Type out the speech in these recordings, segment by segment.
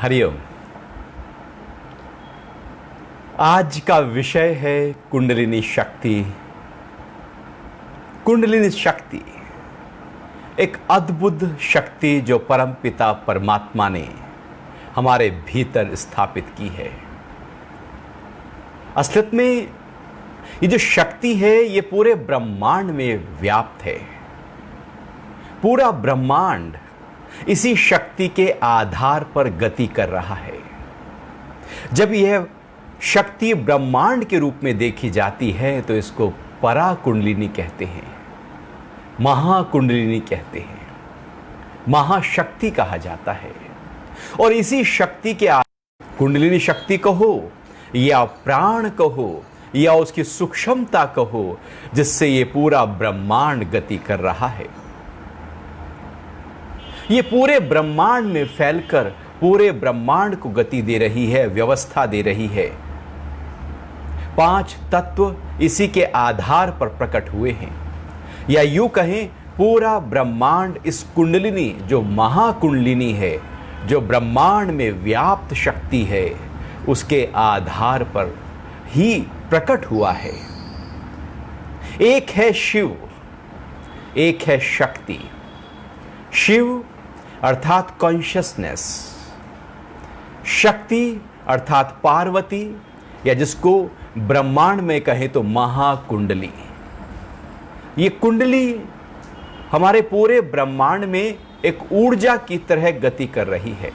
हरिओम। आज का विषय है कुंडलिनी शक्ति। कुंडलिनी शक्ति एक अद्भुत शक्ति जो परमपिता परमात्मा ने हमारे भीतर स्थापित की है। असलियत में ये जो शक्ति है ये पूरे ब्रह्मांड में व्याप्त है। पूरा ब्रह्मांड इसी शक्ति के आधार पर गति कर रहा है। जब यह शक्ति ब्रह्मांड के रूप में देखी जाती है तो इसको परा कुंडलिनी कहते हैं, महाकुंडलिनी कहते हैं, महाशक्ति कहा जाता है। और इसी शक्ति के कुंडलिनी शक्ति कहो या प्राण कहो या उसकी सूक्ष्मता कहो, जिससे ये पूरा ब्रह्मांड गति कर रहा है। ये पूरे ब्रह्मांड में फैलकर पूरे ब्रह्मांड को गति दे रही है, व्यवस्था दे रही है। 5 तत्व इसी के आधार पर प्रकट हुए हैं, या यूं कहें पूरा ब्रह्मांड इस कुंडलिनी जो महाकुंडलिनी है, जो ब्रह्मांड में व्याप्त शक्ति है, उसके आधार पर ही प्रकट हुआ है। एक है शिव, एक है शक्ति। शिव अर्थात कॉन्शियसनेस, शक्ति अर्थात पार्वती, या जिसको ब्रह्मांड में कहें तो महाकुंडली। ये कुंडली हमारे पूरे ब्रह्मांड में एक ऊर्जा की तरह गति कर रही है।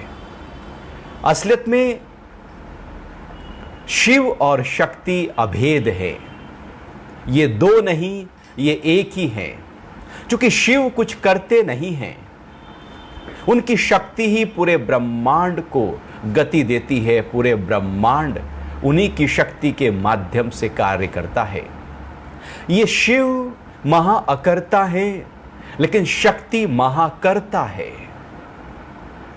असलियत में शिव और शक्ति अभेद है। ये दो नहीं, ये एक ही हैं। क्योंकि शिव कुछ करते नहीं हैं, उनकी शक्ति ही पूरे ब्रह्मांड को गति देती है। पूरे ब्रह्मांड उन्हीं की शक्ति के माध्यम से कार्य करता है। ये शिव महाअकर्ता है, लेकिन शक्ति महाकर्ता है।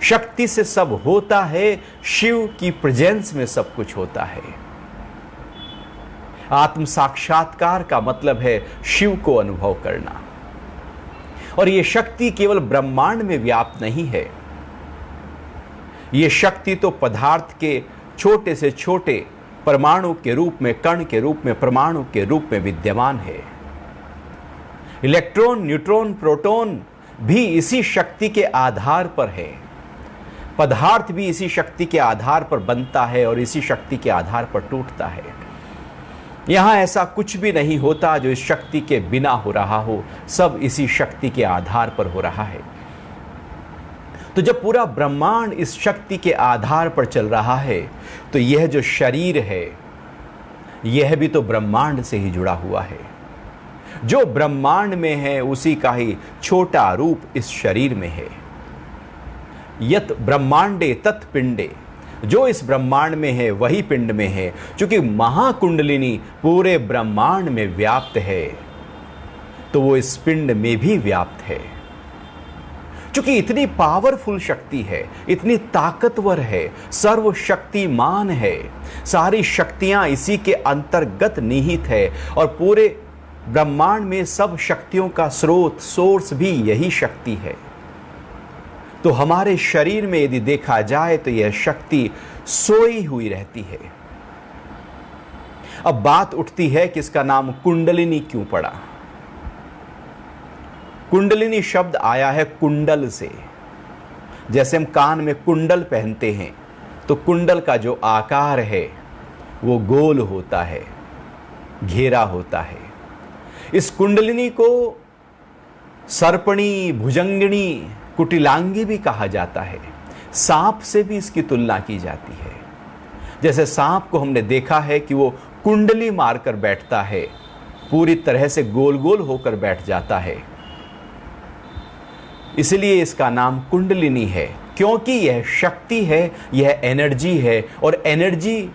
शक्ति से सब होता है, शिव की प्रेजेंस में सब कुछ होता है। आत्म साक्षात्कार का मतलब है शिव को अनुभव करना। और यह शक्ति केवल ब्रह्मांड में व्याप्त नहीं है। यह शक्ति तो पदार्थ के छोटे से छोटे परमाणु के रूप में, कण के रूप में, परमाणु के रूप में विद्यमान है। इलेक्ट्रॉन, न्यूट्रॉन, प्रोटॉन भी इसी शक्ति के आधार पर है। पदार्थ भी इसी शक्ति के आधार पर बनता है और इसी शक्ति के आधार पर टूटता है। यहां ऐसा कुछ भी नहीं होता जो इस शक्ति के बिना हो रहा हो, सब इसी शक्ति के आधार पर हो रहा है। तो जब पूरा ब्रह्मांड इस शक्ति के आधार पर चल रहा है, तो यह जो शरीर है यह भी तो ब्रह्मांड से ही जुड़ा हुआ है। जो ब्रह्मांड में है उसी का ही छोटा रूप इस शरीर में है। यत ब्रह्मांडे तत् पिंडे, जो इस ब्रह्मांड में है वही पिंड में है। क्योंकि महाकुंडलिनी पूरे ब्रह्मांड में व्याप्त है, तो वो इस पिंड में भी व्याप्त है। क्योंकि इतनी पावरफुल शक्ति है, इतनी ताकतवर है, सर्वशक्तिमान है, सारी शक्तियां इसी के अंतर्गत निहित है। और पूरे ब्रह्मांड में सब शक्तियों का स्रोत, सोर्स भी यही शक्ति है। तो हमारे शरीर में यदि देखा जाए तो यह शक्ति सोई हुई रहती है। अब बात उठती है कि इसका नाम कुंडलिनी क्यों पड़ा। कुंडलिनी शब्द आया है कुंडल से। जैसे हम कान में कुंडल पहनते हैं तो कुंडल का जो आकार है वो गोल होता है, घेरा होता है। इस कुंडलिनी को सर्पणी, भुजंगिनी, कुटिलांगी भी कहा जाता है। सांप से भी इसकी तुलना की जाती है। जैसे सांप को हमने देखा है कि वो कुंडली मारकर बैठता है, पूरी तरह से गोल गोल होकर बैठ जाता है। इसलिए इसका नाम कुंडलिनी है, क्योंकि यह शक्ति है, यह एनर्जी है। और एनर्जी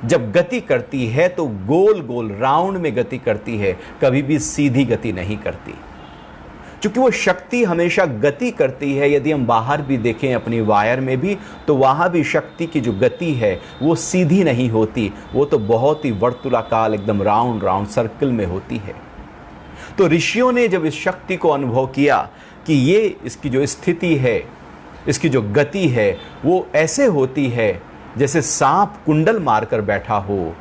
जब गति करती है तो गोल गोल राउंड में गति करती है, कभी भी सीधी गति नहीं करती। क्योंकि वो शक्ति हमेशा गति करती है। यदि हम बाहर भी देखें अपनी वायर में भी, तो वहाँ भी शक्ति की जो गति है वो सीधी नहीं होती, वो तो बहुत ही वर्तुलाकार, एकदम राउंड राउंड सर्कल में होती है। तो ऋषियों ने जब इस शक्ति को अनुभव किया कि ये इसकी जो स्थिति है इसकी जो गति है वो ऐसे होती है जैसे सांप कुंडल मारकर बैठा हो,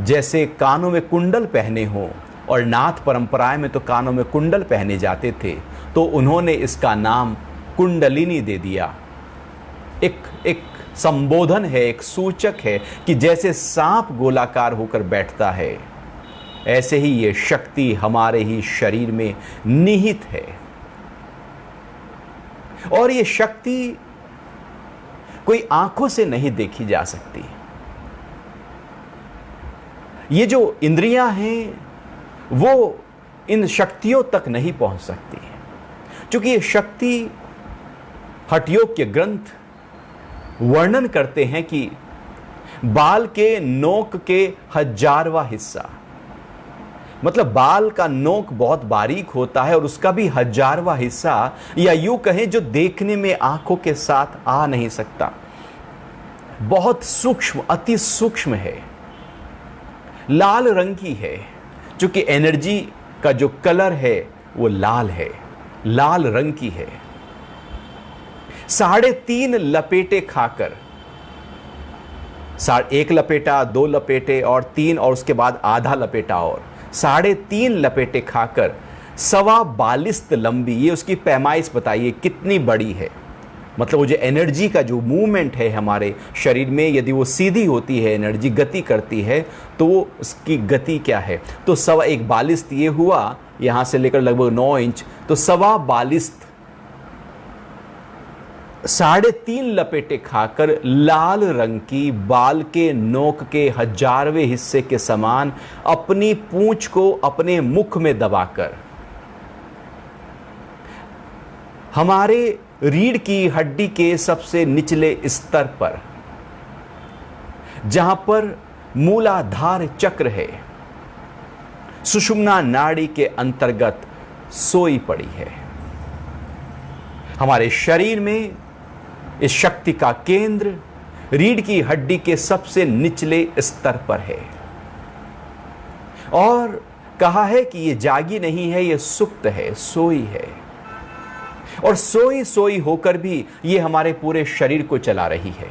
जैसे कानों में कुंडल पहने हो, और नाथ परंपराएं में तो कानों में कुंडल पहने जाते थे, तो उन्होंने इसका नाम कुंडलिनी दे दिया। एक संबोधन है, एक सूचक है कि जैसे सांप गोलाकार होकर बैठता है, ऐसे ही ये शक्ति हमारे ही शरीर में निहित है। और ये शक्ति कोई आंखों से नहीं देखी जा सकती। ये जो इंद्रियां हैं वो इन शक्तियों तक नहीं पहुंच सकती, क्योंकि ये शक्ति हठयोग के ग्रंथ वर्णन करते हैं कि बाल के नोक के 1000वां हिस्सा, मतलब बाल का नोक बहुत बारीक होता है और उसका भी 1000वां हिस्सा, या यूं कहें जो देखने में आंखों के साथ आ नहीं सकता, बहुत सूक्ष्म, अति सूक्ष्म है, लाल रंग की है, क्योंकि एनर्जी का जो कलर है वो लाल है, लाल रंग की है। 3.5 लपेटे खाकर, 1 लपेटा, 2 लपेटे और 3, और उसके बाद आधा लपेटा, और 3.5 लपेटे खाकर 42 लंबी, ये उसकी पैमाइश बताइए कितनी बड़ी है। मतलब वो जो एनर्जी का जो मूवमेंट है हमारे शरीर में, यदि वो सीधी होती है, एनर्जी गति करती है, तो वो उसकी गति क्या है। तो 1.25 ये हुआ, यहां से लेकर लगभग 9 इंच, तो 42 3.5 लपेटे खाकर लाल रंग की बाल के नोक के 1000वें हिस्से के समान अपनी पूंछ को अपने मुख में दबाकर हमारे रीढ़ की हड्डी के सबसे निचले स्तर पर, जहां पर मूलाधार चक्र है, सुषुम्ना नाड़ी के अंतर्गत सोई पड़ी है। हमारे शरीर में इस शक्ति का केंद्र रीढ़ की हड्डी के सबसे निचले स्तर पर है, और कहा है कि यह जागी नहीं है, यह सुप्त है, सोई है, और सोई सोई होकर भी ये हमारे पूरे शरीर को चला रही है।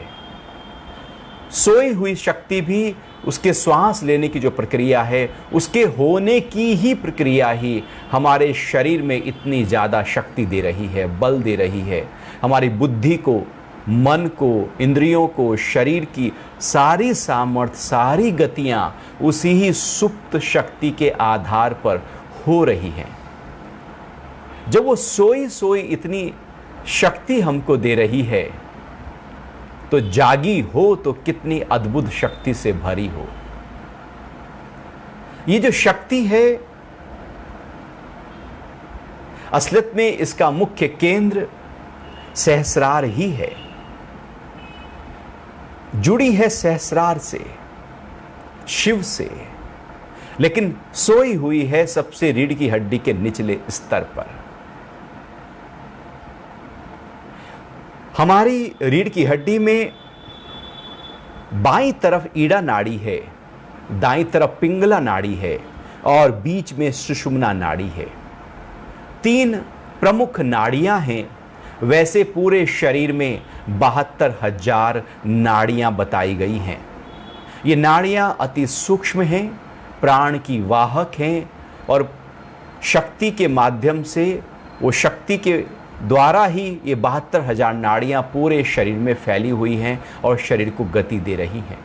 सोई हुई शक्ति भी उसके श्वास लेने की जो प्रक्रिया है, उसके होने की ही प्रक्रिया ही हमारे शरीर में इतनी ज़्यादा शक्ति दे रही है, बल दे रही है। हमारी बुद्धि को, मन को, इंद्रियों को, शरीर की सारी सामर्थ्य, सारी गतियाँ उसी ही सुप्त शक्ति के आधार पर हो रही हैं। जब वो सोई सोई इतनी शक्ति हमको दे रही है, तो जागी हो तो कितनी अद्भुत शक्ति से भरी हो। ये जो शक्ति है, असलियत में इसका मुख्य केंद्र सहस्रार ही है, जुड़ी है सहस्रार से, शिव से, लेकिन सोई हुई है सबसे रीढ़ की हड्डी के निचले स्तर पर। हमारी रीढ़ की हड्डी में बाईं तरफ ईड़ा नाड़ी है, दाईं तरफ पिंगला नाड़ी है, और बीच में सुषुम्ना नाड़ी है। 3 प्रमुख नाड़ियां हैं। वैसे पूरे शरीर में 72,000 नाड़ियां बताई गई हैं। ये नाड़ियां अति सूक्ष्म हैं, प्राण की वाहक हैं, और शक्ति के माध्यम से, वो शक्ति के द्वारा ही ये 72,000 नाड़ियां पूरे शरीर में फैली हुई हैं और शरीर को गति दे रही हैं।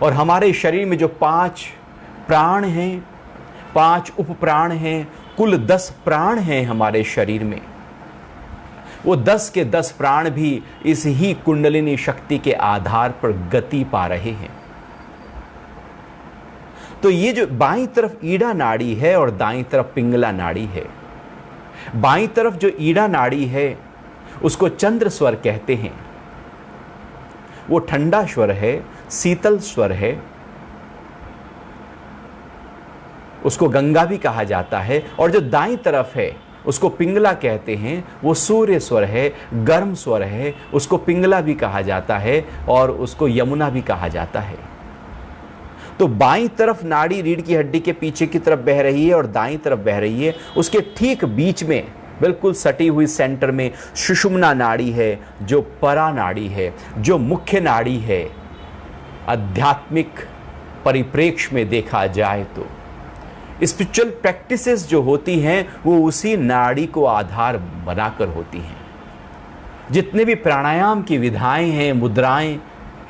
और हमारे शरीर में जो 5 प्राण हैं, 5 उपप्राण हैं, कुल 10 प्राण हैं हमारे शरीर में। वो 10 के 10 प्राण भी इस ही कुंडलिनी शक्ति के आधार पर गति पा रहे हैं। तो ये जो बाईं तरफ ईड़ा नाड़ी है और दाईं तरफ पिंगला नाड़ी है, बाईं तरफ जो ईड़ा नाड़ी है उसको चंद्र स्वर कहते हैं। वो ठंडा स्वर है, शीतल स्वर है, उसको गंगा भी कहा जाता है। और जो दाईं तरफ है उसको पिंगला कहते हैं, वो सूर्य स्वर है, गर्म स्वर है, उसको पिंगला भी कहा जाता है और उसको यमुना भी कहा जाता है। तो बाईं तरफ नाड़ी रीढ़ की हड्डी के पीछे की तरफ बह रही है और दाईं तरफ बह रही है। उसके ठीक बीच में बिल्कुल सटी हुई सेंटर में सुषुम्ना नाड़ी है, जो परा नाड़ी है, जो मुख्य नाड़ी है। आध्यात्मिक परिप्रेक्ष्य में देखा जाए तो स्पिरिचुअल प्रैक्टिसेस जो होती हैं वो उसी नाड़ी को आधार बनाकर होती हैं। जितने भी प्राणायाम की विधाएं हैं, मुद्राएं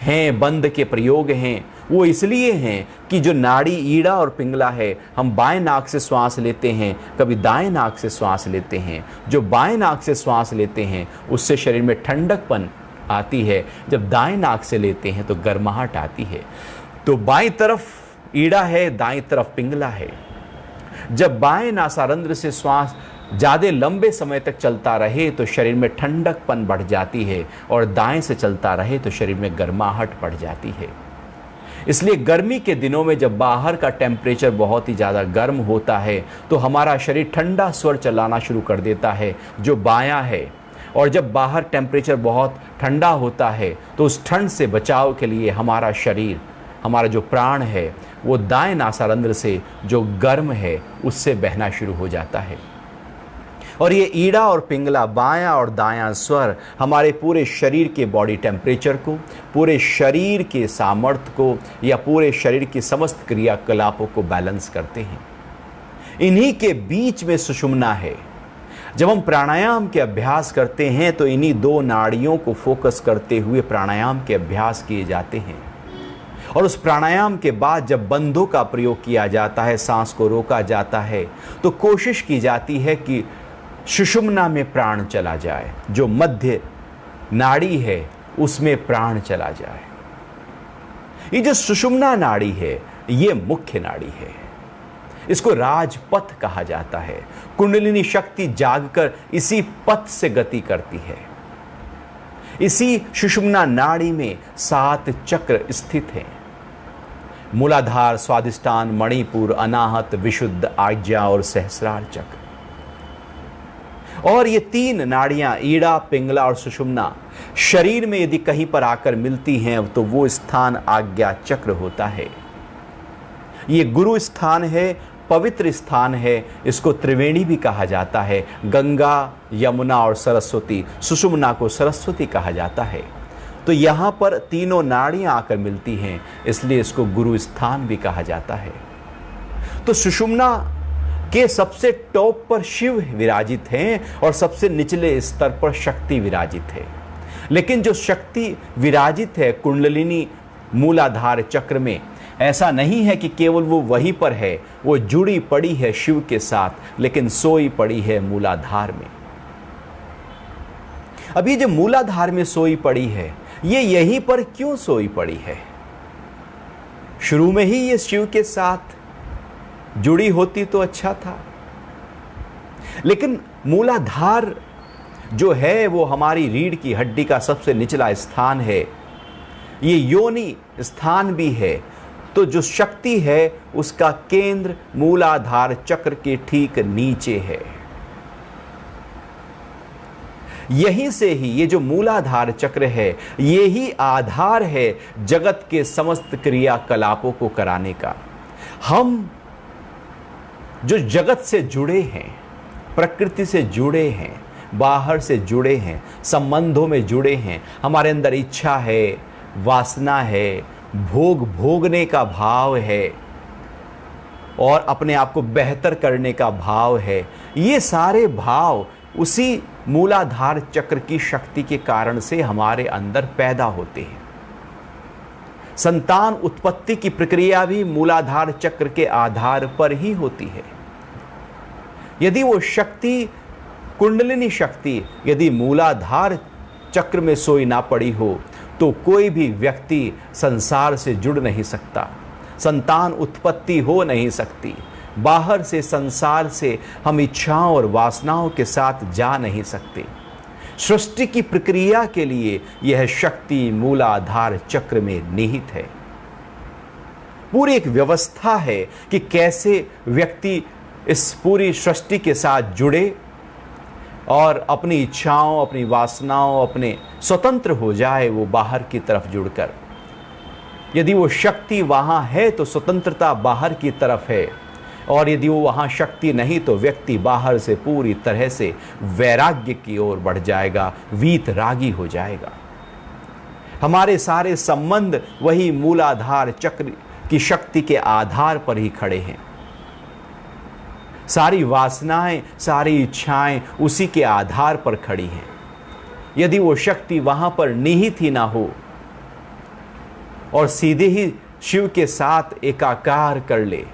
हैं, बंद के प्रयोग हैं, वो इसलिए हैं कि जो नाड़ी ईड़ा और पिंगला है, हम बाएं नाक से श्वास लेते हैं, कभी दाएं नाक से श्वास लेते हैं। जो बाएं नाक से श्वास लेते हैं उससे शरीर में ठंडकपन आती है, जब दाएं नाक से लेते हैं तो गर्माहट आती है। तो बाएं तरफ ईड़ा है, दाएं तरफ पिंगला है। जब बाएं नासारंध्र से श्वास ज़्यादा लंबे समय तक चलता रहे तो शरीर में ठंडकपन बढ़ जाती है, और दाएं से चलता रहे तो शरीर में गर्माहट बढ़ जाती है। इसलिए गर्मी के दिनों में जब बाहर का टेम्परेचर बहुत ही ज़्यादा गर्म होता है तो हमारा शरीर ठंडा स्वर चलाना शुरू कर देता है, जो बायां है। और जब बाहर टेम्परेचर बहुत ठंडा होता है तो उस ठंड से बचाव के लिए हमारा शरीर, हमारा जो प्राण है, वो दाएं नासारंध्र से जो गर्म है उससे बहना शुरू हो जाता है। और ये ईड़ा और पिंगला, बायां और दायां स्वर हमारे पूरे शरीर के बॉडी टेम्परेचर को, पूरे शरीर के सामर्थ्य को या पूरे शरीर की समस्त क्रियाकलापों को बैलेंस करते हैं। इन्हीं के बीच में सुषुम्ना है। जब हम प्राणायाम के अभ्यास करते हैं तो इन्हीं दो नाड़ियों को फोकस करते हुए प्राणायाम के अभ्यास किए जाते हैं। और उस प्राणायाम के बाद जब बंधों का प्रयोग किया जाता है, सांस को रोका जाता है, तो कोशिश की जाती है कि सुषुम्ना में प्राण चला जाए, जो मध्य नाड़ी है उसमें प्राण चला जाए। ये जो सुषुम्ना नाड़ी है ये मुख्य नाड़ी है, इसको राजपथ कहा जाता है। कुंडलिनी शक्ति जागकर इसी पथ से गति करती है। इसी सुषुम्ना नाड़ी में 7 चक्र स्थित हैं। मूलाधार, स्वादिष्टान, मणिपुर, अनाहत, विशुद्ध, आज्ञा और सहस्रार चक्र। और ये 3 नाड़ियां ईड़ा, पिंगला और सुषुम्ना शरीर में यदि कहीं पर आकर मिलती हैं तो वो स्थान आज्ञा चक्र होता है। ये गुरु स्थान है, पवित्र स्थान है। इसको त्रिवेणी भी कहा जाता है। गंगा, यमुना और सरस्वती, सुषुम्ना को सरस्वती कहा जाता है। तो यहाँ पर तीनों नाड़ियां आकर मिलती हैं, इसलिए इसको गुरु स्थान भी कहा जाता है। तो सुषुम्ना के सबसे टॉप पर शिव विराजित हैं और सबसे निचले स्तर पर शक्ति विराजित है। लेकिन जो शक्ति विराजित है कुंडलिनी मूलाधार चक्र में, ऐसा नहीं है कि केवल वो वहीं पर है, वो जुड़ी पड़ी है शिव के साथ, लेकिन सोई पड़ी है मूलाधार में। अभी जो मूलाधार में सोई पड़ी है, ये यहीं पर क्यों सोई पड़ी है? शुरू में ही ये शिव के साथ जुड़ी होती तो अच्छा था। लेकिन मूलाधार जो है वो हमारी रीढ़ की हड्डी का सबसे निचला स्थान है। ये योनि स्थान भी है। तो जो शक्ति है उसका केंद्र मूलाधार चक्र के ठीक नीचे है। यहीं से ही ये जो मूलाधार चक्र है, ये ही आधार है जगत के समस्त क्रियाकलापों को कराने का। हम जो जगत से जुड़े हैं, प्रकृति से जुड़े हैं, बाहर से जुड़े हैं, संबंधों में जुड़े हैं, हमारे अंदर इच्छा है, वासना है, भोगने का भाव है और अपने आप को बेहतर करने का भाव है। ये सारे भाव उसी मूलाधार चक्र की शक्ति के कारण से हमारे अंदर पैदा होते हैं। संतान उत्पत्ति की प्रक्रिया भी मूलाधार चक्र के आधार पर ही होती है। यदि वो शक्ति, कुंडलिनी शक्ति यदि मूलाधार चक्र में सोई ना पड़ी हो तो कोई भी व्यक्ति संसार से जुड़ नहीं सकता, संतान उत्पत्ति हो नहीं सकती। बाहर से, संसार से हम इच्छाओं और वासनाओं के साथ जा नहीं सकते। सृष्टि की प्रक्रिया के लिए यह शक्ति मूलाधार चक्र में निहित है। पूरी एक व्यवस्था है कि कैसे व्यक्ति इस पूरी सृष्टि के साथ जुड़े और अपनी इच्छाओं, अपनी वासनाओं, अपने स्वतंत्र हो जाए वो बाहर की तरफ जुड़कर। यदि वो शक्ति वहां है तो स्वतंत्रता बाहर की तरफ है। और यदि वो वहाँ शक्ति नहीं तो व्यक्ति बाहर से पूरी तरह से वैराग्य की ओर बढ़ जाएगा, वीतरागी हो जाएगा। हमारे सारे संबंध वही मूलाधार चक्र की शक्ति के आधार पर ही खड़े हैं। सारी वासनाएं, सारी इच्छाएं उसी के आधार पर खड़ी हैं। यदि वो शक्ति वहां पर निहित ही ना हो और सीधे ही शिव के साथ एकाकार कर ले,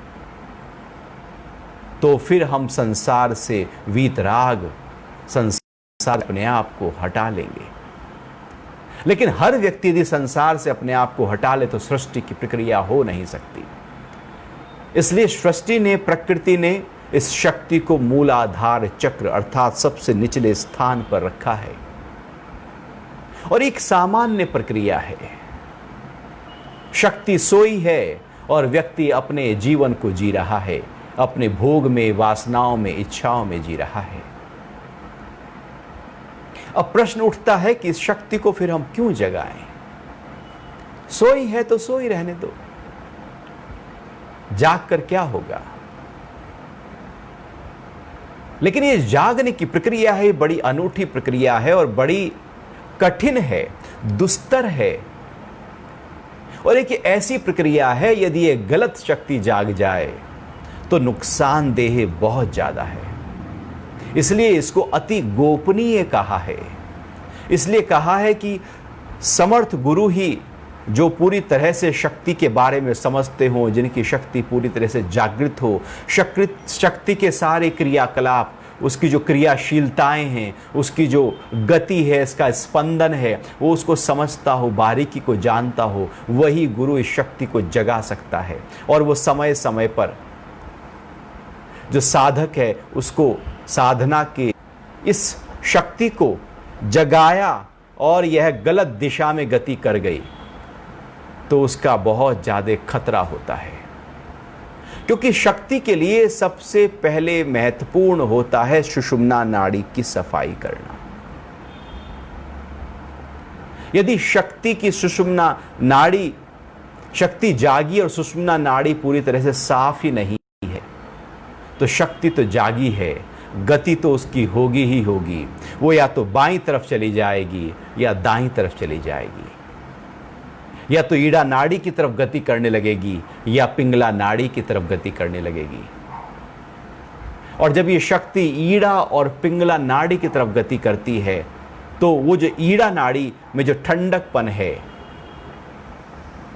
तो फिर हम संसार से वीतराग, संसार अपने आप को हटा लेंगे। लेकिन हर व्यक्ति यदि संसार से अपने आप को हटा ले तो सृष्टि की प्रक्रिया हो नहीं सकती। इसलिए सृष्टि ने, प्रकृति ने इस शक्ति को मूलाधार चक्र अर्थात सबसे निचले स्थान पर रखा है और एक सामान्य प्रक्रिया है। शक्ति सोई है और व्यक्ति अपने जीवन को जी रहा है, अपने भोग में, वासनाओं में, इच्छाओं में जी रहा है। अब प्रश्न उठता है कि इस शक्ति को फिर हम क्यों जगाएं? सोई है तो सोई रहने दो, जाग कर क्या होगा? लेकिन ये जागने की प्रक्रिया है, बड़ी अनूठी प्रक्रिया है और बड़ी कठिन है, दुस्तर है। और एक ऐसी प्रक्रिया है, यदि ये गलत शक्ति जाग जाए तो नुकसानदेह बहुत ज्यादा है। इसलिए इसको अति गोपनीय कहा है। इसलिए कहा है कि समर्थ गुरु ही, जो पूरी तरह से शक्ति के बारे में समझते हो, जिनकी शक्ति पूरी तरह से जागृत हो, शक्ति के सारे क्रियाकलाप, उसकी जो क्रियाशीलताएं हैं, उसकी जो गति है, इसका स्पंदन है, वो उसको समझता हो, बारीकी को जानता हो, वही गुरु इस शक्ति को जगा सकता है। और वो समय समय पर जो साधक है उसको साधना के इस शक्ति को जगाया और यह गलत दिशा में गति कर गई तो उसका बहुत ज़्यादा खतरा होता है। क्योंकि शक्ति के लिए सबसे पहले महत्वपूर्ण होता है सुषुम्ना नाड़ी की सफाई करना। यदि शक्ति की सुषुम्ना नाड़ी, शक्ति जागी और सुषुम्ना नाड़ी पूरी तरह से साफ ही नहीं है तो शक्ति तो जागी है, गति तो उसकी होगी ही होगी। वो या तो बाईं तरफ चली जाएगी या दाईं तरफ चली जाएगी, या तो ईड़ा नाड़ी की तरफ गति करने लगेगी या पिंगला नाड़ी की तरफ गति करने लगेगी। और जब ये शक्ति ईड़ा और पिंगला नाड़ी की तरफ गति करती है तो वो जो ईड़ा नाड़ी में जो ठंडकपन है,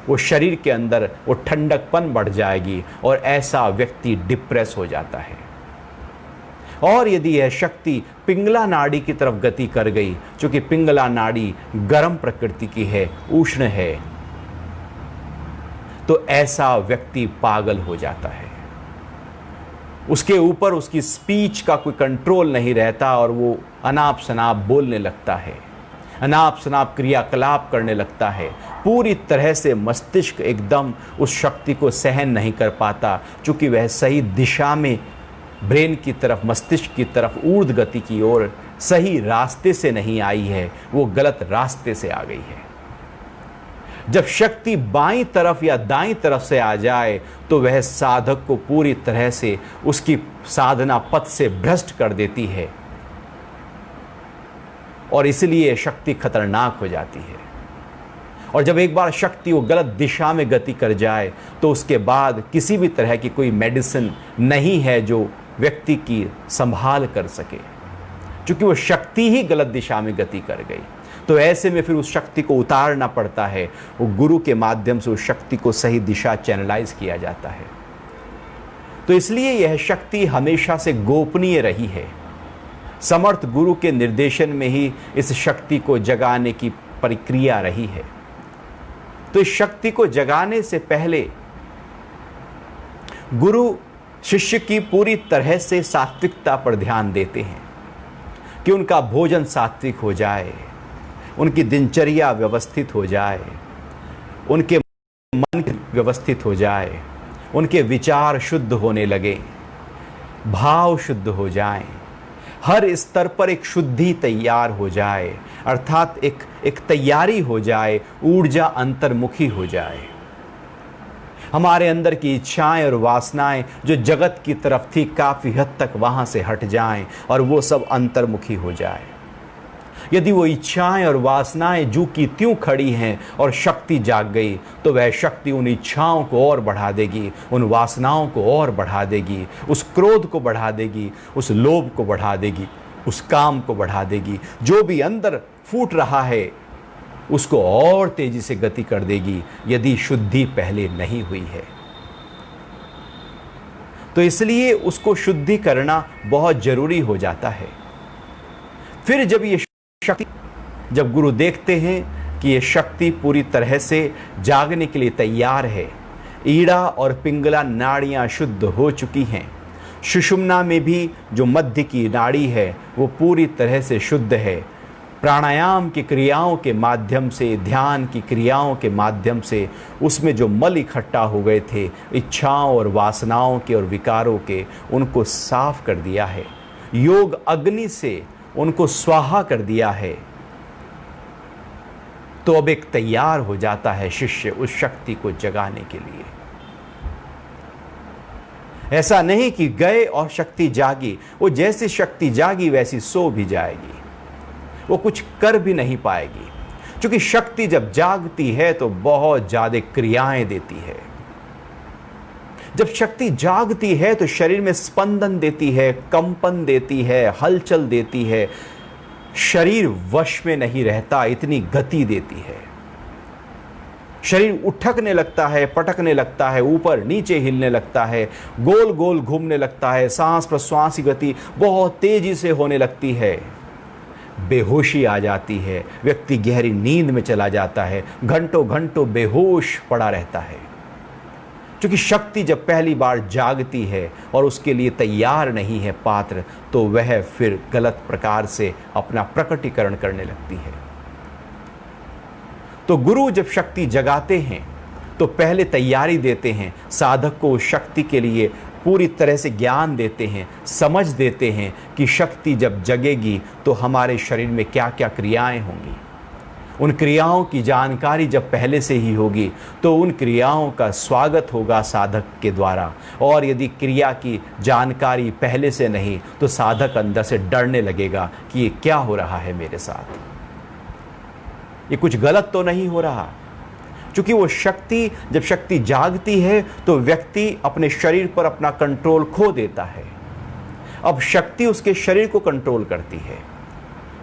वो शरीर के अंदर वो ठंडकपन बढ़ जाएगी और ऐसा व्यक्ति डिप्रेस हो जाता है। और यदि यह शक्ति पिंगला नाड़ी की तरफ गति कर गई, क्योंकि पिंगला नाड़ी गर्म प्रकृति की है, उष्ण है, तो ऐसा व्यक्ति पागल हो जाता है। उसके ऊपर उसकी स्पीच का कोई कंट्रोल नहीं रहता और वो अनाप शनाप बोलने लगता है, अनाप शनाप क्रियाकलाप करने लगता है। पूरी तरह से मस्तिष्क एकदम उस शक्ति को सहन नहीं कर पाता, क्योंकि वह सही दिशा में ब्रेन की तरफ, मस्तिष्क की तरफ, ऊर्ध गति की ओर सही रास्ते से नहीं आई है, वो गलत रास्ते से आ गई है। जब शक्ति बाईं तरफ या दाईं तरफ से आ जाए तो वह साधक को पूरी तरह से उसकी साधना पथ से भ्रष्ट कर देती है और इसलिए शक्ति खतरनाक हो जाती है। और जब एक बार शक्ति वो गलत दिशा में गति कर जाए तो उसके बाद किसी भी तरह की कोई मेडिसिन नहीं है जो व्यक्ति की संभाल कर सके, क्योंकि वो शक्ति ही गलत दिशा में गति कर गई। तो ऐसे में फिर उस शक्ति को उतारना पड़ता है, वो गुरु के माध्यम से उस शक्ति को सही दिशा चैनलाइज किया जाता है। तो इसलिए यह शक्ति हमेशा से गोपनीय रही है। समर्थ गुरु के निर्देशन में ही इस शक्ति को जगाने की प्रक्रिया रही है। तो इस शक्ति को जगाने से पहले गुरु शिष्य की पूरी तरह से सात्विकता पर ध्यान देते हैं कि उनका भोजन सात्विक हो जाए, उनकी दिनचर्या व्यवस्थित हो जाए, उनके मन व्यवस्थित हो जाए, उनके विचार शुद्ध होने लगे, भाव शुद्ध हो जाएं, हर स्तर पर एक शुद्धि तैयार हो जाए, अर्थात एक तैयारी हो जाए, ऊर्जा अंतर्मुखी हो जाए। हमारे अंदर की इच्छाएं और वासनाएं जो जगत की तरफ थी काफ़ी हद तक वहाँ से हट जाएं और वो सब अंतर्मुखी हो जाए। यदि वो इच्छाएं और वासनाएं जू की त्यों खड़ी हैं और शक्ति जाग गई, तो वह शक्ति उन इच्छाओं को और बढ़ा देगी, उन वासनाओं को और बढ़ा देगी, उस क्रोध को बढ़ा देगी, उस लोभ को बढ़ा देगी, उस काम को बढ़ा देगी। जो भी अंदर फूट रहा है उसको और तेजी से गति कर देगी, यदि शुद्धि पहले नहीं हुई है। तो इसलिए उसको शुद्धि करना बहुत जरूरी हो जाता है। फिर जब ये शक्ति, जब गुरु देखते हैं कि ये शक्ति पूरी तरह से जागने के लिए तैयार है, ईड़ा और पिंगला नाड़ियां शुद्ध हो चुकी हैं, सुषुम्ना में भी जो मध्य की नाड़ी है वो पूरी तरह से शुद्ध है, प्राणायाम की क्रियाओं के माध्यम से, ध्यान की क्रियाओं के माध्यम से उसमें जो मल इकट्ठा हो गए थे, इच्छाओं और वासनाओं के और विकारों के, उनको साफ कर दिया है। योग अग्नि से उनको स्वाहा कर दिया है। तो अब एक तैयार हो जाता है शिष्य उस शक्ति को जगाने के लिए। ऐसा नहीं कि गए और शक्ति जागी, वो जैसी शक्ति जागी वैसी सो भी जाएगी, वो कुछ कर भी नहीं पाएगी। क्योंकि शक्ति जब जागती है तो बहुत ज्यादा क्रियाएं देती है। जब शक्ति जागती है तो शरीर में स्पंदन देती है, कंपन देती है, हलचल देती है, शरीर वश में नहीं रहता, इतनी गति देती है। शरीर उठकने लगता है, पटकने लगता है, ऊपर नीचे हिलने लगता है, गोल गोल घूमने लगता है, सांस प्रश्वास की गति बहुत तेजी से होने लगती है, बेहोशी आ जाती है, व्यक्ति गहरी नींद में चला जाता है, घंटों घंटों बेहोश पड़ा रहता है। क्योंकि शक्ति जब पहली बार जागती है और उसके लिए तैयार नहीं है पात्र, तो वह फिर गलत प्रकार से अपना प्रकटीकरण करने लगती है। तो गुरु जब शक्ति जगाते हैं तो पहले तैयारी देते हैं, साधक को उस शक्ति के लिए पूरी तरह से ज्ञान देते हैं, समझ देते हैं कि शक्ति जब जगेगी तो हमारे शरीर में क्या क्या क्रियाएं होंगी। उन क्रियाओं की जानकारी जब पहले से ही होगी तो उन क्रियाओं का स्वागत होगा साधक के द्वारा, और यदि क्रिया की जानकारी पहले से नहीं तो साधक अंदर से डरने लगेगा कि ये क्या हो रहा है मेरे साथ, ये कुछ गलत तो नहीं हो रहा। क्योंकि वो शक्ति, जब शक्ति जागती है तो व्यक्ति अपने शरीर पर अपना कंट्रोल खो देता है। अब शक्ति उसके शरीर को कंट्रोल करती है,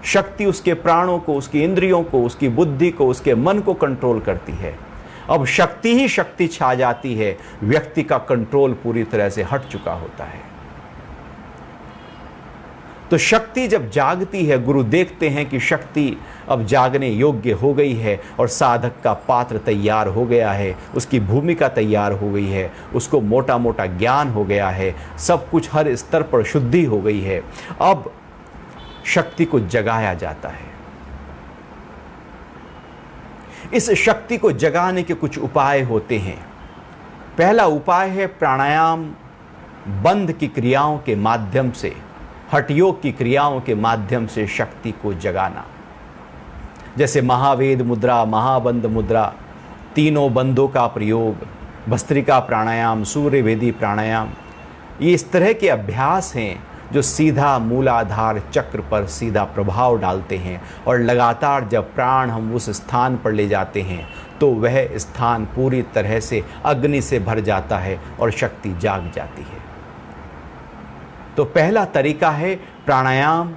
शक्ति उसके प्राणों को, उसकी इंद्रियों को, उसकी बुद्धि को, उसके मन को कंट्रोल करती है। अब शक्ति ही शक्ति छा जाती है, व्यक्ति का कंट्रोल पूरी तरह से हट चुका होता है। तो शक्ति जब जागती है, गुरु देखते हैं कि शक्ति अब जागने योग्य हो गई है और साधक का पात्र तैयार हो गया है, उसकी भूमिका तैयार हो गई है, उसको मोटा मोटा ज्ञान हो गया है, सब कुछ हर स्तर पर शुद्धि हो गई है। अब शक्ति को जगाया जाता है। इस शक्ति को जगाने के कुछ उपाय होते हैं। पहला उपाय है प्राणायाम, बंध की क्रियाओं के माध्यम से, हठयोग की क्रियाओं के माध्यम से शक्ति को जगाना। जैसे महावेद मुद्रा, महाबंध मुद्रा, तीनों बंधों का प्रयोग, भस्त्रिका प्राणायाम, सूर्यभेदी प्राणायाम, ये इस तरह के अभ्यास हैं जो सीधा मूलाधार चक्र पर सीधा प्रभाव डालते हैं, और लगातार जब प्राण हम उस स्थान पर ले जाते हैं तो वह स्थान पूरी तरह से अग्नि से भर जाता है और शक्ति जाग जाती है। तो पहला तरीका है प्राणायाम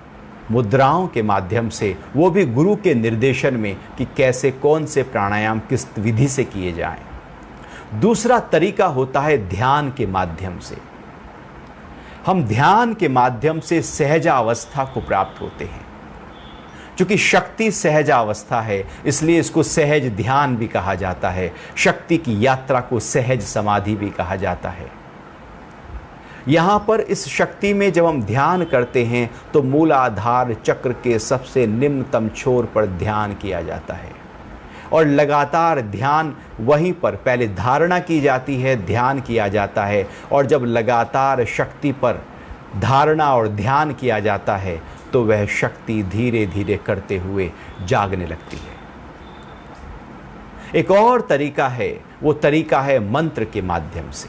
मुद्राओं के माध्यम से, वो भी गुरु के निर्देशन में कि कैसे कौन से प्राणायाम किस विधि से किए जाएं। दूसरा तरीका होता है ध्यान के माध्यम से। हम ध्यान के माध्यम से सहजावस्था को प्राप्त होते हैं। क्योंकि शक्ति सहजावस्था है, इसलिए इसको सहज ध्यान भी कहा जाता है। शक्ति की यात्रा को सहज समाधि भी कहा जाता है। यहाँ पर इस शक्ति में जब हम ध्यान करते हैं तो मूलाधार चक्र के सबसे निम्नतम छोर पर ध्यान किया जाता है, और लगातार ध्यान वहीं पर पहले धारणा की जाती है, ध्यान किया जाता है, और जब लगातार शक्ति पर धारणा और ध्यान किया जाता है तो वह शक्ति धीरे धीरे करते हुए जागने लगती है। एक और तरीका है, वो तरीका है मंत्र के माध्यम से।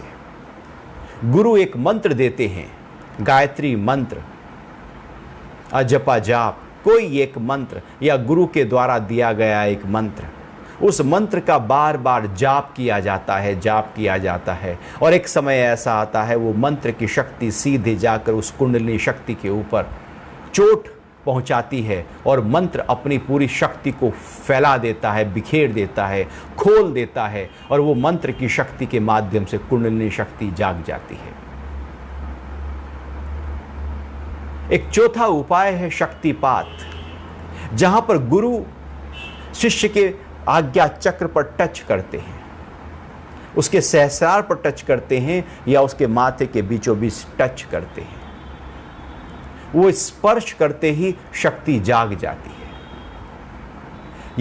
गुरु एक मंत्र देते हैं, गायत्री मंत्र, अजपा जाप, कोई एक मंत्र या गुरु के द्वारा दिया गया एक मंत्र, उस मंत्र का बार बार जाप किया जाता है और एक समय ऐसा आता है वो मंत्र की शक्ति सीधे जाकर उस कुंडलिनी शक्ति के ऊपर चोट पहुंचाती है और मंत्र अपनी पूरी शक्ति को फैला देता है, बिखेर देता है, खोल देता है और वो मंत्र की शक्ति के माध्यम से कुंडलिनी शक्ति जाग जाती है। एक चौथा उपाय है शक्तिपात, जहां पर गुरु शिष्य के आज्ञा चक्र पर टच करते हैं, उसके सहस्रार पर टच करते हैं या उसके माथे के बीचों बीच टच करते हैं। वो स्पर्श करते ही शक्ति जाग जाती है,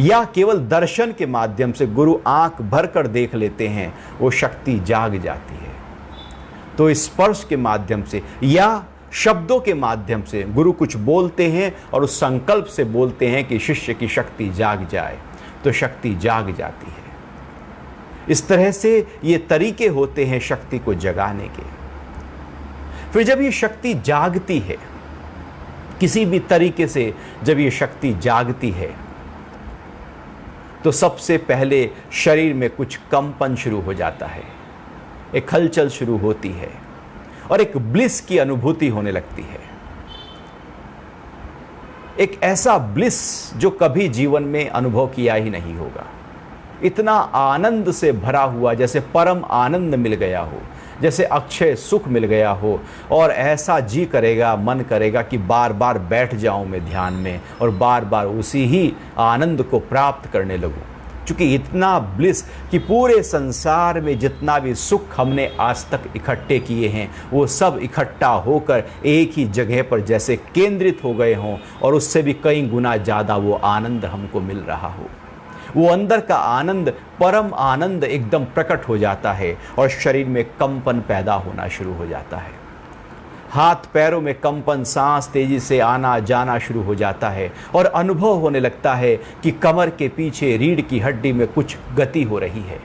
या केवल दर्शन के माध्यम से गुरु आंख भरकर देख लेते हैं, वो शक्ति जाग जाती है। तो स्पर्श के माध्यम से या शब्दों के माध्यम से गुरु कुछ बोलते हैं और उस संकल्प से बोलते हैं कि शिष्य की शक्ति जाग जाए, तो शक्ति जाग जाती है। इस तरह से ये तरीके होते हैं शक्ति को जगाने के। फिर जब ये शक्ति जागती है, किसी भी तरीके से जब ये शक्ति जागती है, तो सबसे पहले शरीर में कुछ कंपन शुरू हो जाता है, एक हलचल शुरू होती है और एक ब्लिस की अनुभूति होने लगती है। एक ऐसा ब्लिस जो कभी जीवन में अनुभव किया ही नहीं होगा, इतना आनंद से भरा हुआ, जैसे परम आनंद मिल गया हो, जैसे अक्षय सुख मिल गया हो, और ऐसा जी करेगा, मन करेगा कि बार बार बैठ जाऊं मैं ध्यान में और बार बार उसी ही आनंद को प्राप्त करने लगूं। क्योंकि इतना ब्लिस कि पूरे संसार में जितना भी सुख हमने आज तक इकट्ठे किए हैं, वो सब इकट्ठा होकर एक ही जगह पर जैसे केंद्रित हो गए हों और उससे भी कई गुना ज़्यादा वो आनंद हमको मिल रहा हो। वो अंदर का आनंद, परम आनंद एकदम प्रकट हो जाता है और शरीर में कंपन पैदा होना शुरू हो जाता है। हाथ पैरों में कंपन, सांस तेजी से आना जाना शुरू हो जाता है और अनुभव होने लगता है कि कमर के पीछे रीढ़ की हड्डी में कुछ गति हो रही है,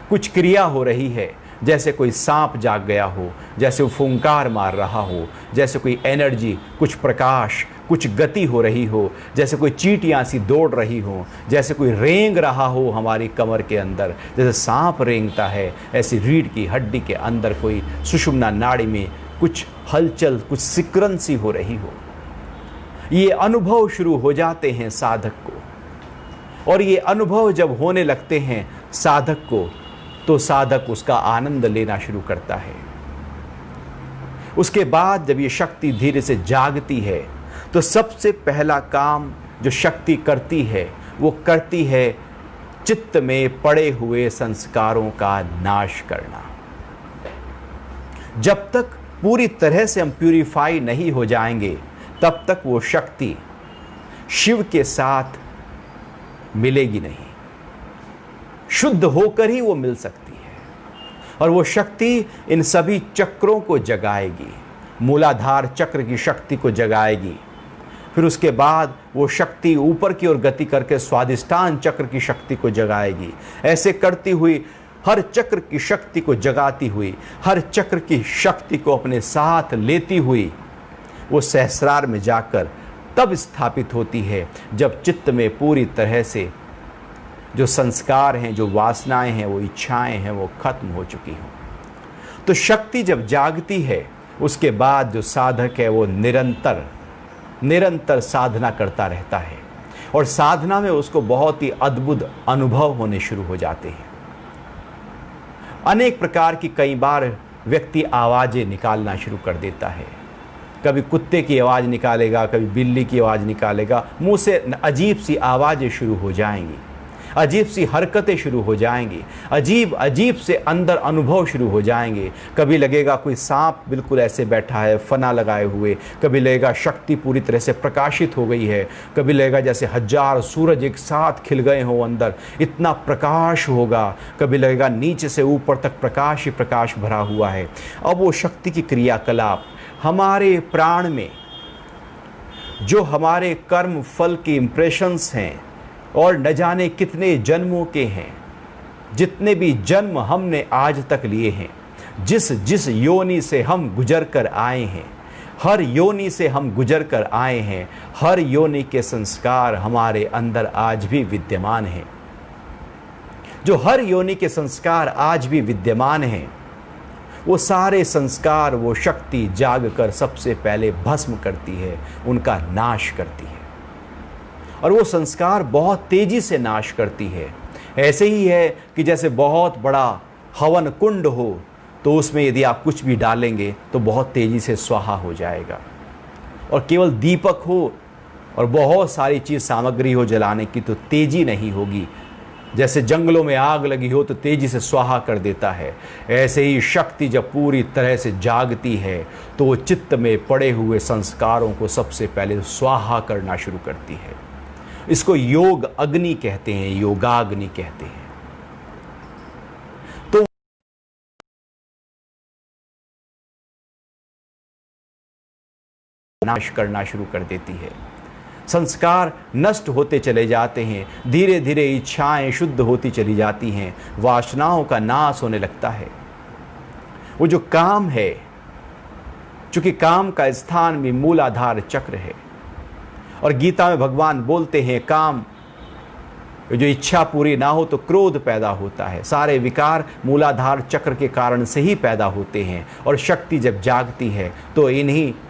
कुछ क्रिया हो रही है, जैसे कोई सांप जाग गया हो, जैसे वो फुंकार मार रहा हो, जैसे कोई एनर्जी, कुछ प्रकाश, कुछ गति हो रही हो, जैसे कोई चींटियाँ सी दौड़ रही हो, जैसे कोई रेंग रहा हो हमारी कमर के अंदर, जैसे सांप रेंगता है, ऐसी रीढ़ की हड्डी के अंदर कोई सुषुम्ना नाड़ी में कुछ हलचल, कुछ सिकरन सी हो रही हो। ये अनुभव शुरू हो जाते हैं साधक को, और ये अनुभव जब होने लगते हैं साधक को, तो साधक उसका आनंद लेना शुरू करता है। उसके बाद जब ये शक्ति धीरे से जागती है, तो सबसे पहला काम जो शक्ति करती है, वो करती है चित्त में पड़े हुए संस्कारों का नाश करना। जब तक पूरी तरह से हम प्यूरिफाई नहीं हो जाएंगे, तब तक वो शक्ति शिव के साथ मिलेगी नहीं। शुद्ध होकर ही वो मिल सकती है, और वो शक्ति इन सभी चक्रों को जगाएगी, मूलाधार चक्र की शक्ति को जगाएगी। फिर उसके बाद वो शक्ति ऊपर की ओर गति करके स्वादिष्ठान चक्र की शक्ति को जगाएगी। ऐसे करती हुई, हर चक्र की शक्ति को जगाती हुई, हर चक्र की शक्ति को अपने साथ लेती हुई, वो सहस्रार में जाकर तब स्थापित होती है जब चित्त में पूरी तरह से जो संस्कार हैं, जो वासनाएं हैं, वो इच्छाएं हैं, वो खत्म हो चुकी हों। तो शक्ति जब जागती है, उसके बाद जो साधक है वो निरंतर साधना करता रहता है, और साधना में उसको बहुत ही अद्भुत अनुभव होने शुरू हो जाते हैं। अनेक प्रकार की, कई बार व्यक्ति आवाज़ें निकालना शुरू कर देता है। कभी कुत्ते की आवाज़ निकालेगा, कभी बिल्ली की आवाज़ निकालेगा, मुंह से अजीब सी आवाज़ें शुरू हो जाएंगी, अजीब सी हरकतें शुरू हो जाएंगी, अजीब से अंदर अनुभव शुरू हो जाएंगे। कभी लगेगा कोई सांप बिल्कुल ऐसे बैठा है फना लगाए हुए, कभी लगेगा शक्ति पूरी तरह से प्रकाशित हो गई है, कभी लगेगा जैसे 1000 सूरज एक साथ खिल गए हों, अंदर इतना प्रकाश होगा, कभी लगेगा नीचे से ऊपर तक प्रकाश ही प्रकाश भरा हुआ है। अब वो शक्ति की क्रियाकलाप हमारे प्राण में, जो हमारे कर्म फल के इम्प्रेशंस हैं और न जाने कितने जन्मों के हैं, जितने भी जन्म हमने आज तक लिए हैं, जिस जिस योनि से हम गुजर कर आए हैं, हर योनि से हम गुजर कर आए हैं, हर योनि के संस्कार हमारे अंदर आज भी विद्यमान हैं। जो हर योनि के संस्कार आज भी विद्यमान हैं, वो सारे संस्कार वो शक्ति जाग कर सबसे पहले भस्म करती है, उनका नाश करती है। और वो संस्कार बहुत तेजी से नाश करती है। ऐसे ही है कि जैसे बहुत बड़ा हवन कुंड हो, तो उसमें यदि आप कुछ भी डालेंगे तो बहुत तेजी से स्वाहा हो जाएगा। और केवल दीपक हो और बहुत सारी चीज़ सामग्री हो जलाने की, तो तेजी नहीं होगी। जैसे जंगलों में आग लगी हो तो तेजी से स्वाहा कर देता है, ऐसे ही शक्ति जब पूरी तरह से जागती है तो वो चित्त में पड़े हुए संस्कारों को सबसे पहले स्वाहा करना शुरू करती है। इसको योग अग्नि कहते हैं, योगाग्नि कहते हैं। तो नाश करना शुरू कर देती है, संस्कार नष्ट होते चले जाते हैं, धीरे धीरे इच्छाएं शुद्ध होती चली जाती हैं, वासनाओं का नाश होने लगता है। वो जो काम है, चूंकि काम का स्थान भी मूलाधार चक्र है, और गीता में भगवान बोलते हैं काम जो इच्छा पूरी ना हो तो क्रोध पैदा होता है। सारे विकार मूलाधार चक्र के कारण से ही पैदा होते हैं, और शक्ति जब जागती है तो इन्हीं